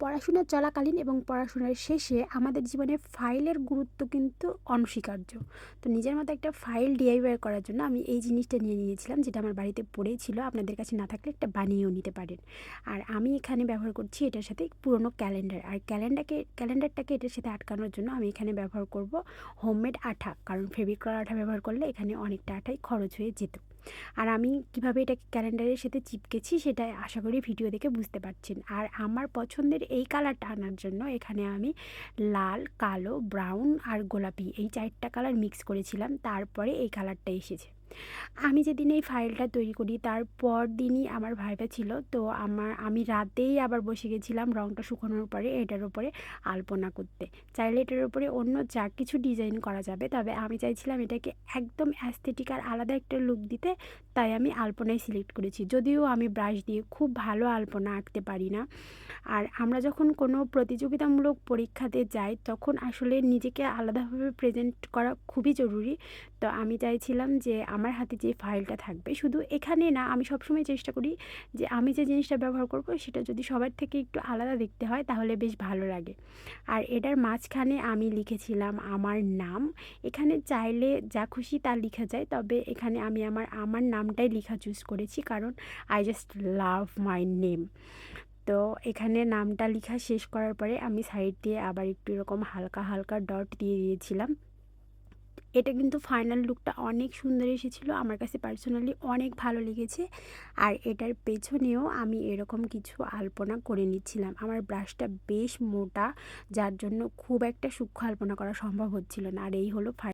পড়াশোনা চলাকালীন এবং পড়াশোনার শেষে আমাদের জীবনে ফাইলের গুরুত্ব কিন্তু অনস্বীকার্য। তো নিজের মতো একটা ফাইল ডিআইওয়াই করার জন্য আমি এই জিনিসটা নিয়ে নিয়েছিলাম, যেটা আমার বাড়িতে পড়েই ছিল। আপনাদের কাছে না থাকলে একটা বানিয়েও নিতে পারেন। আর আমি এখানে ব্যবহার করছি এটার সাথে পুরনো ক্যালেন্ডার। আর ক্যালেন্ডারটাকে এটার সাথে আটকানোর জন্য আমি এখানে ব্যবহার করব হোমমেড আঠা, কারণ ফেভিক্রল আঠা ব্যবহার করলে এখানে অনেকটা আঠাই খরচ হয়ে যেত। আর আমি কিভাবে এটাকে ক্যালেন্ডারের সাথে চিপকেছি সেটা আশা করি ভিডিও দেখে বুঝতে পারছেন। আর আমার পছন্দের এই কালারটা আনার জন্য এখানে আমি লাল, কালো, ব্রাউন আর গোলাপি এই 4টা কালার মিক্স করেছিলাম, তারপরে এই কালারটা এসেছে। আমি যেদিন এই ফাইলটা তৈরি করি তার পরদিনই আমার ভাইবা ছিল। তো আমি রাতেই আবার বসে গেছিলাম রঙটা শুকানোর পরে এটার উপরে আলপনা করতে। চাইলে এটার উপরে অন্য যা কিছু ডিজাইন করা যাবে, তবে আমি চাইছিলাম এটাকে একদম অ্যাস্থেটিক আর আলাদা একটা লুক দিতে, তাই আমি আলপনাই সিলেক্ট করেছি। যদিও আমি ব্রাশ দিয়ে খুব ভালো আলপনা আঁকতে পারি না। আর আমরা যখন কোনো প্রতিযোগিতামূলক পরীক্ষাতে যাই তখন আসলে নিজেকে আলাদাভাবে প্রেজেন্ট করা খুবই জরুরি। তো আমি চাইছিলাম যে আমার হাতে যে ফাইলটা থাকবে, শুধু এখানে না, আমি সবসময় চেষ্টা করি যে আমি যে জিনিসটা ব্যবহার করব সেটা যদি সবার থেকে একটু আলাদা দেখতে হয় তাহলে বেশ ভালো লাগে। আর এটার মাঝখানে আমি লিখেছিলাম আমার নাম। এখানে চাইলে যা খুশি তা লিখা যায়, তবে এখানে আমি আমার নামটাই লিখা চুজ করেছি, কারণ I just love my name. তো এখানে নামটা লেখা শেষ করার পরে আমি সাইড দিয়ে আবার একটু এরকম হালকা হালকা ডট দিয়ে দিয়েছিলাম। এটা কিন্তু ফাইনাল লুকটা অনেক সুন্দর এসেছিলো, আমার কাছে পার্সোনালি অনেক ভালো লেগেছে। আর এটার পেছনেও আমি এরকম কিছু আলপনা করে নিচ্ছিলাম। আমার ব্রাশটা বেশ মোটা, যার জন্য খুব একটা সূক্ষ্ম আলপনা করা সম্ভব হচ্ছিল না। আর এই হলো